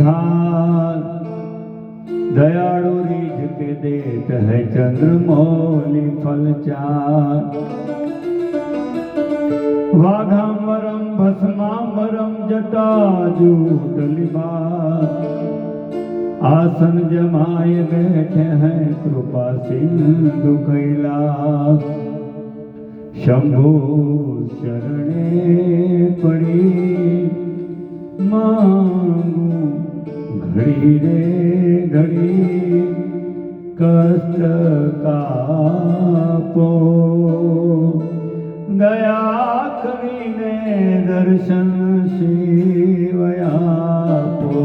निधान, दयालु रीझ के देत है चंद्रमौलि फल चार। वाघांबरम भस्मांबरम जटाजूट लिबास, आसन जमाए बैठे हैं कृपा सिंधु कैलास। शंभु शरणे पड़ी मांगू घड़ी रे घड़ी कष्ट कापो। दया करीने दर्शन शिव आपो।